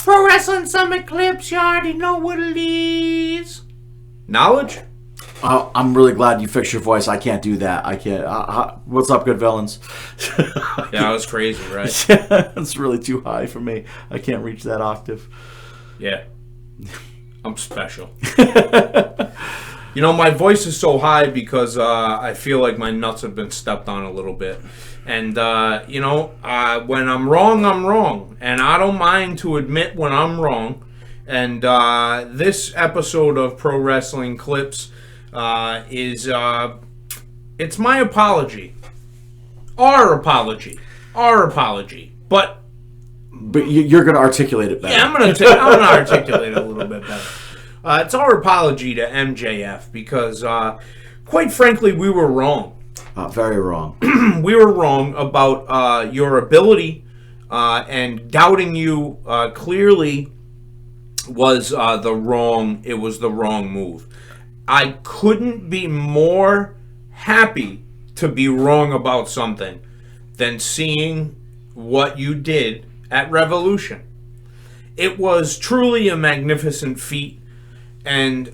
Pro Wrestling Summit Clips, you already know what it is. Knowledge? I'm really glad you fixed your voice. I can't do that. I can't. What's up, good villains? Yeah, that was crazy, right? It's really too high for me. I can't reach that octave. Yeah. I'm special. You know, my voice is so high because I feel like my nuts have been stepped on a little bit. And, you know, when I'm wrong, I'm wrong. And I don't mind to admit when I'm wrong. And this episode of Pro Wrestling Clips is, it's my apology. Our apology. But you're going to articulate it better. Yeah, I'm going to articulate it a little bit better. It's our apology to MJF because, quite frankly, we were wrong. Very wrong. We were wrong about your ability, and doubting you clearly was the wrong move. I couldn't be more happy to be wrong about something than seeing what you did at Revolution. It was truly a magnificent feat, and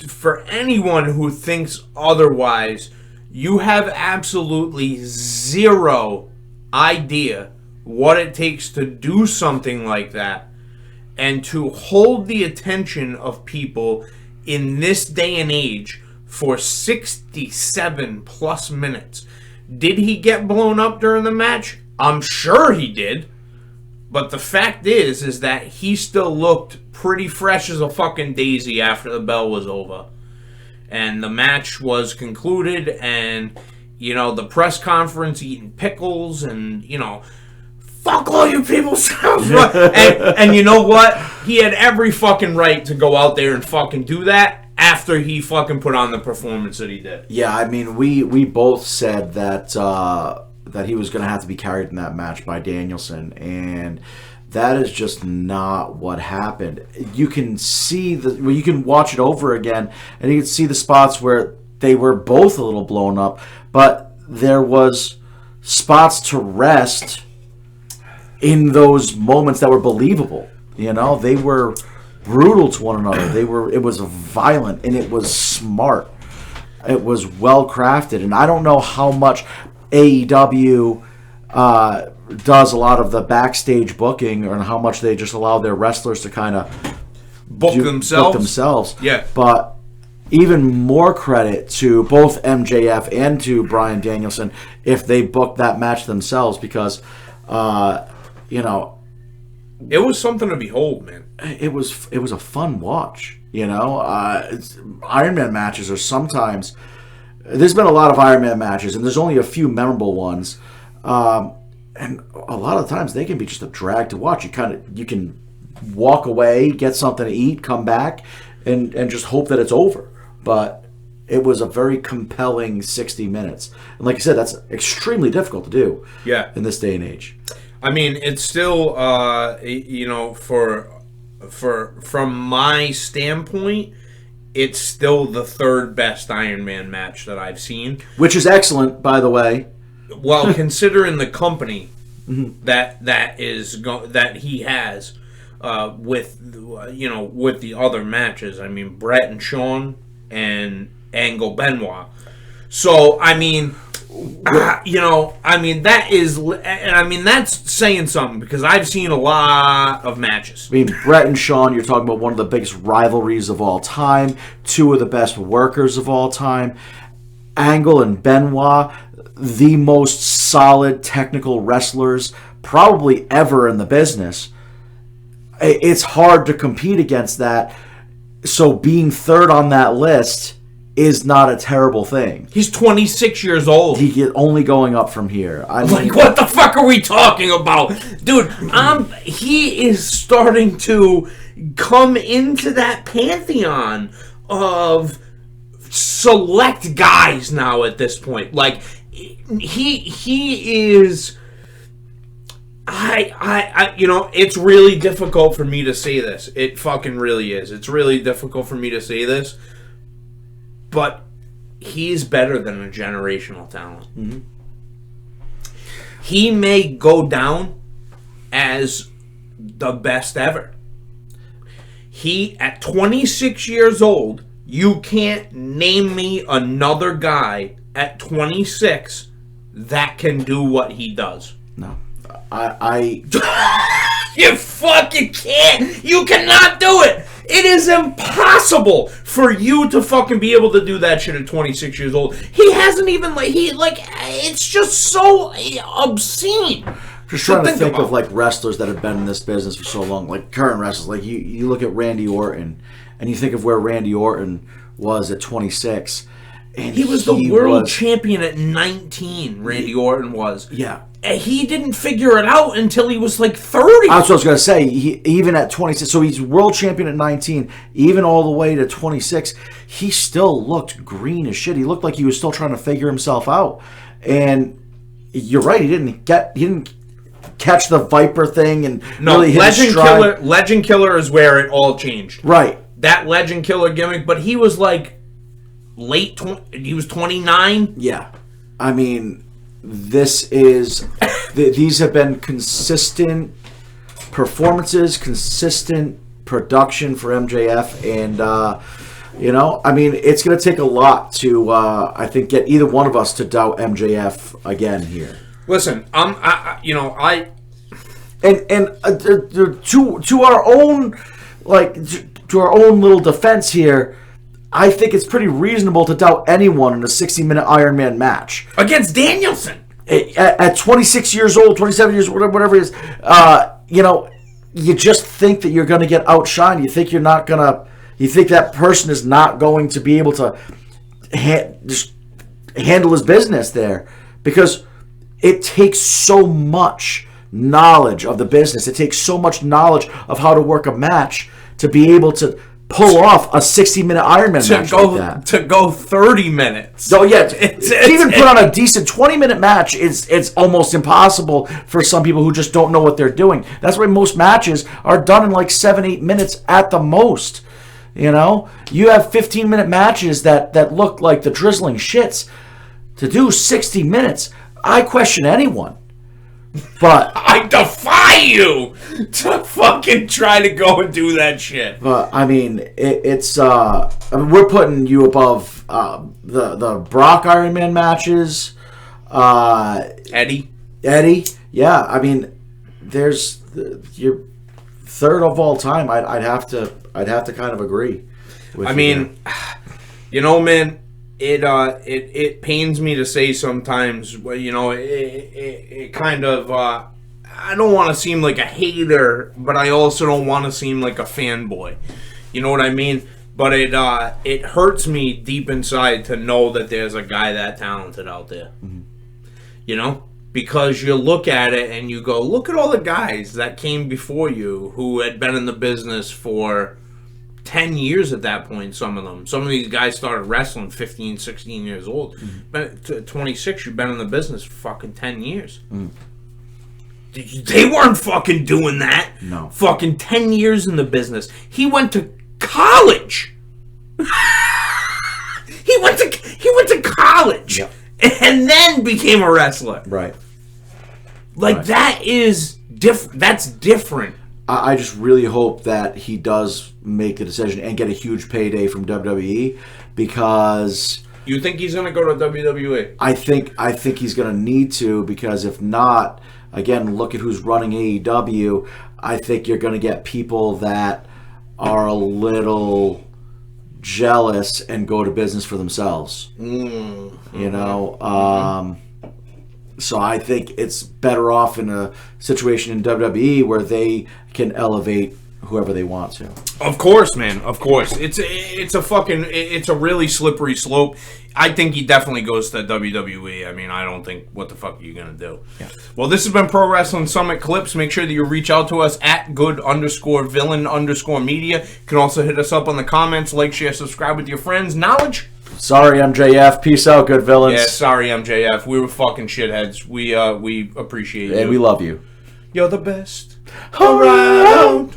for anyone who thinks otherwise, you have absolutely zero idea what it takes to do something like that and to hold the attention of people in this day and age for 67 plus minutes. Did he get blown up during the match? I'm sure he did. But the fact is that he still looked pretty fresh as a fucking daisy after the bell was over. And the match was concluded, and, you know, the press conference eating pickles, and, you know, fuck all you people. and you know what? He had every fucking right to go out there and fucking do that after he fucking put on the performance that he did. Yeah, I mean, we both said that that he was going to have to be carried in that match by Danielson, and that is just not what happened. You can see you can watch it over again, and you can see the spots where they were both a little blown up, but there was spots to rest in those moments that were believable. You know, they were brutal to one another. It was violent, and it was smart. It was well crafted, and I don't know how much AEW does a lot of the backstage booking, or how much they just allow their wrestlers to kind of book themselves. Yeah. But even more credit to both MJF and to Bryan Danielson if they booked that match themselves, because, you know, it was something to behold, man. It was a fun watch. You know, Iron Man matches are sometimes. There's been a lot of Iron Man matches, and there's only a few memorable ones. And a lot of times they can be just a drag to watch. You can walk away, get something to eat, come back, and just hope that it's over. But it was a very compelling 60 minutes. And like I said, that's extremely difficult to do. Yeah. In this day and age. I mean, it's still, you know, from my standpoint, it's still the third best Iron Man match that I've seen. Which is excellent, by the way. Well, considering the company that he has with the other matches, I mean, Brett and Shawn and Angle Benoit. So I mean, that's saying something, because I've seen a lot of matches. I mean, Brett and Shawn, you're talking about one of the biggest rivalries of all time, two of the best workers of all time. Angle and Benoit, the most solid technical wrestlers probably ever in the business. It's hard to compete against that. So being third on that list is not a terrible thing. He's 26 years old. He get only going up from here. Like, what the fuck are we talking about? Dude, he is starting to come into that pantheon of select guys now at this point. Like, he is... it's really difficult for me to say this. It fucking really is. It's really difficult for me to say this. but he's better than a generational talent. Mm-hmm. He may go down as the best ever. He, at 26 years old, you can't name me another guy at 26 that can do what he does. No. I You fucking can't. You cannot do it. It is impossible for you to fucking be able to do that shit at 26 years old. He hasn't even, it's just so obscene. Just trying to think of, like, wrestlers that have been in this business for so long, like current wrestlers. Like, you look at Randy Orton, and you think of where Randy Orton was at 26. And he was the world champion at 19, Randy Orton was. Yeah. And he didn't figure it out until he was like 30. That's what I was going to say. Even at 26, so he's world champion at 19, even all the way to 26, he still looked green as shit. He looked like he was still trying to figure himself out. And you're right, he didn't catch the Viper thing and really hit his stride. Legend Killer is where it all changed. Right. That Legend Killer gimmick, but he was like he was 29. Yeah. I mean, these have been consistent performances, consistent production for MJF, and I mean, it's going to take a lot to I think get either one of us to doubt MJF again here. Listen, to our own little defense here, I think it's pretty reasonable to doubt anyone in a 60-minute Iron Man match against Danielson at 26 years old, 27 years, whatever it is. You just think that you're going to get outshined. You think you think that person is not going to be able to just handle his business there, because it takes so much knowledge of the business. It takes so much knowledge of how to work a match to be able to pull off a 60-minute Iron Man match like that. To go 30 minutes. So yeah, to even put on a decent 20-minute match, it's almost impossible for some people who just don't know what they're doing. That's why most matches are done in like 7-8 minutes at the most. You know? You have 15-minute matches that look like the drizzling shits. To do 60 minutes, I question anyone. But I defy you to fucking try to go and do that shit. But I mean, we're putting you above the Brock Iron Man matches. Eddie, yeah. I mean, you're third of all time. I'd have to kind of agree with you. Man, It pains me to say sometimes, it kind of, I don't want to seem like a hater, but I also don't want to seem like a fanboy. You know what I mean? But it hurts me deep inside to know that there's a guy that talented out there. Mm-hmm. Because you look at it and you go, look at all the guys that came before you who had been in the business for 10 years at that point. Some of these guys started wrestling 15, 16 years old. Mm-hmm. But at 26, you've been in the business for fucking 10 years. Mm. They weren't fucking doing that. No. Fucking 10 years in the business. He went to college. He went to college. Yep. And then became a wrestler. Right. That is that's different. I just really hope that he does make the decision and get a huge payday from WWE, because you think he's going to go to WWE? I think he's going to need to, because if not, again, look at who's running AEW. I think you're going to get people that are a little jealous and go to business for themselves. So I think it's better off in a situation in WWE where they can elevate whoever they want to. Of course, man. Of course. It's a really slippery slope. I think he definitely goes to WWE. I mean, I don't think, what the fuck are you going to do? Yeah. Well, this has been Pro Wrestling Summit Clips. Make sure that you reach out to us at good_villain_media. You can also hit us up on the comments, like, share, subscribe with your friends. Knowledge? Sorry, MJF. Peace out, good villains. Yeah, sorry, MJF. We were fucking shitheads. We appreciate you. And we love you. You're the best around.